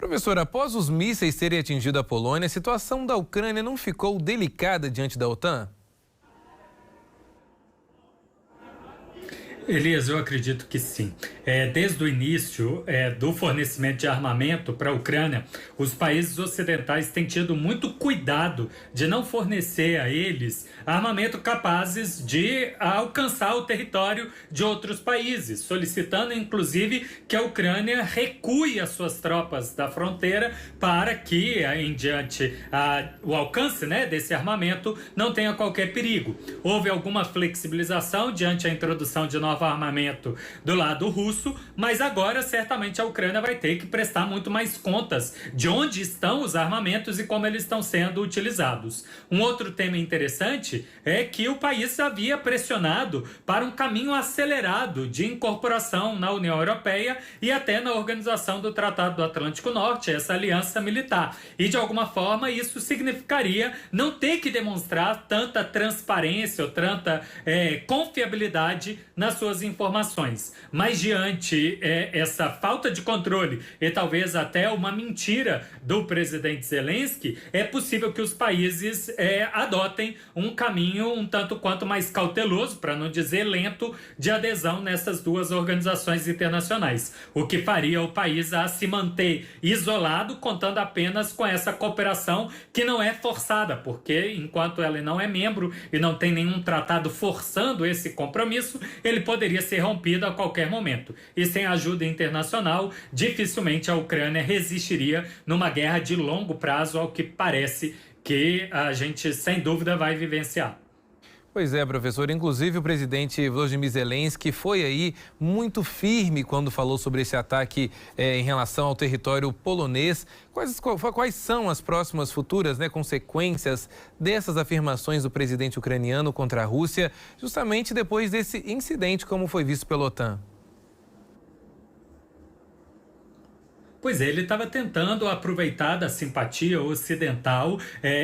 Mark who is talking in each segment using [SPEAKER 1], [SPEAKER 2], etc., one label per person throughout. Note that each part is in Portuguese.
[SPEAKER 1] Professor, após os mísseis terem atingido a Polônia, a situação da Ucrânia não ficou delicada diante da OTAN?
[SPEAKER 2] Elias, eu acredito que sim. Desde o início do fornecimento de armamento para a Ucrânia, os países ocidentais têm tido muito cuidado de não fornecer a eles armamento capazes de alcançar o território de outros países, solicitando inclusive que a Ucrânia recue as suas tropas da fronteira para que, em diante, o alcance desse armamento não tenha qualquer perigo. Houve alguma flexibilização diante a introdução de novo armamento do lado russo, mas agora certamente a Ucrânia vai ter que prestar muito mais contas de onde estão os armamentos e como eles estão sendo utilizados. Um outro tema interessante é que o país havia pressionado para um caminho acelerado de incorporação na União Europeia e até na Organização do Tratado do Atlântico Norte, essa aliança militar. E de alguma forma isso significaria não ter que demonstrar tanta transparência ou tanta confiabilidade nas suas informações. Mas diante essa falta de controle e talvez até uma mentira do presidente Zelensky, é possível que os países adotem um caminho um tanto quanto mais cauteloso, para não dizer lento, de adesão nessas duas organizações internacionais, o que faria o país a se manter isolado, contando apenas com essa cooperação que não é forçada, porque enquanto ela não é membro e não tem nenhum tratado forçando esse compromisso, ele poderia ser rompido a qualquer momento. E sem ajuda internacional, dificilmente a Ucrânia resistiria numa guerra de longo prazo, ao que parece que a gente, sem dúvida, vai vivenciar.
[SPEAKER 1] Pois é, professor. Inclusive, o presidente Volodymyr Zelensky foi aí muito firme quando falou sobre esse ataque em relação ao território polonês. Quais são as próximas futuras consequências dessas afirmações do presidente ucraniano contra a Rússia, justamente depois desse incidente, como foi visto pela OTAN?
[SPEAKER 2] Pois é, ele estava tentando aproveitar da simpatia ocidental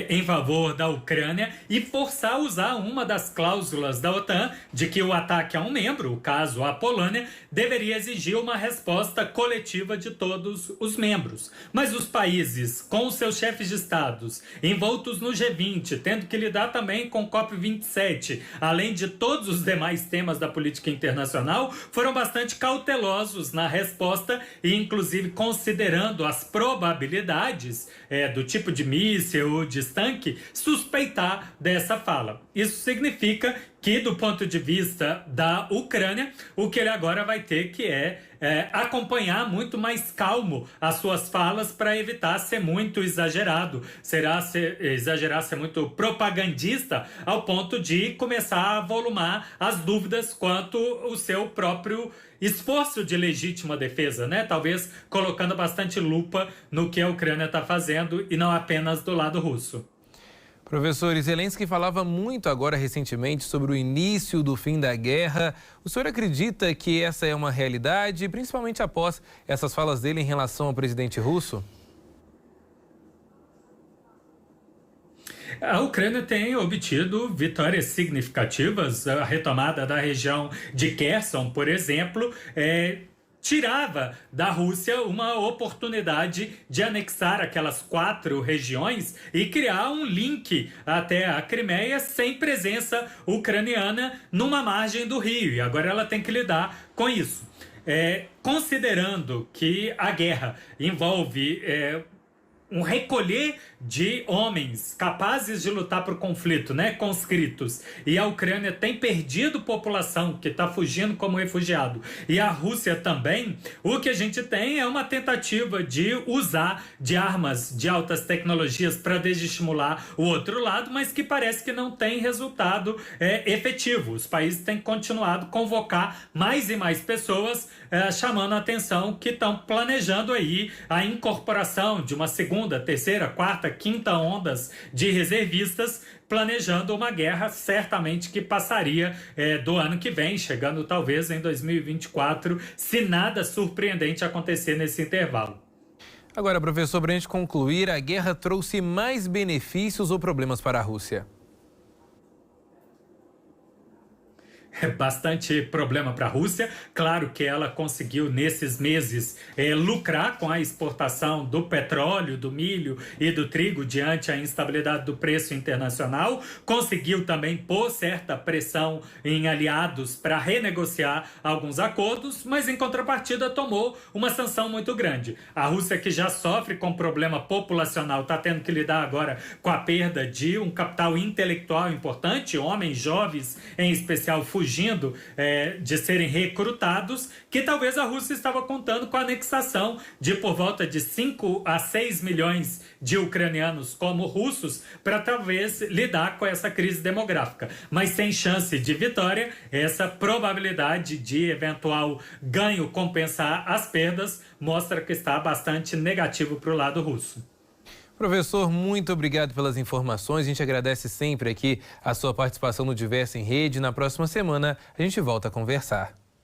[SPEAKER 2] em favor da Ucrânia e forçar a usar uma das cláusulas da OTAN de que o ataque a um membro, o caso a Polônia, deveria exigir uma resposta coletiva de todos os membros. Mas os países, com os seus chefes de estados, envoltos no G20, tendo que lidar também com o COP27, além de todos os demais temas da política internacional, foram bastante cautelosos na resposta e, inclusive, considerando as probabilidades do tipo de míssil ou de tanque, suspeitar dessa fala. Isso significa que, do ponto de vista da Ucrânia, o que ele agora vai ter que acompanhar muito mais calmo as suas falas para evitar ser muito exagerado, ser muito propagandista, ao ponto de começar a volumar as dúvidas quanto ao seu próprio esforço de legítima defesa, talvez colocando bastante lupa no que a Ucrânia está fazendo e não apenas do lado russo.
[SPEAKER 1] Professor, Zelensky falava muito agora recentemente sobre o início do fim da guerra. O senhor acredita que essa é uma realidade, principalmente após essas falas dele em relação ao presidente russo?
[SPEAKER 2] A Ucrânia tem obtido vitórias significativas. A retomada da região de Kherson, por exemplo, tirava da Rússia uma oportunidade de anexar aquelas 4 regiões e criar um link até a Crimeia sem presença ucraniana numa margem do rio. E agora ela tem que lidar com isso. Considerando que a guerra envolve um recolher de homens capazes de lutar por conflito, conscritos, e a Ucrânia tem perdido população que está fugindo como refugiado, e a Rússia também, o que a gente tem é uma tentativa de usar de armas de altas tecnologias para desestimular o outro lado, mas que parece que não tem resultado efetivo. Os países têm continuado a convocar mais e mais pessoas, chamando a atenção que estão planejando aí a incorporação de uma segunda, terceira, quarta, quinta ondas de reservistas, planejando uma guerra certamente que passaria do ano que vem, chegando talvez em 2024, se nada surpreendente acontecer nesse intervalo.
[SPEAKER 1] Agora, professor, para a gente concluir, a guerra trouxe mais benefícios ou problemas para a Rússia?
[SPEAKER 2] bastante problema para a Rússia. Claro que ela conseguiu, nesses meses, lucrar com a exportação do petróleo, do milho e do trigo diante a instabilidade do preço internacional. Conseguiu também pôr certa pressão em aliados para renegociar alguns acordos, mas em contrapartida tomou uma sanção muito grande. A Rússia, que já sofre com problema populacional, está tendo que lidar agora com a perda de um capital intelectual importante, homens jovens em especial fugindo de serem recrutados, que talvez a Rússia estava contando com a anexação de por volta de 5 a 6 milhões de ucranianos como russos para talvez lidar com essa crise demográfica. Mas sem chance de vitória, essa probabilidade de eventual ganho compensar as perdas mostra que está bastante negativo para o lado russo.
[SPEAKER 1] Professor, muito obrigado pelas informações. A gente agradece sempre aqui a sua participação no Diverso em Rede. Na próxima semana, a gente volta a conversar.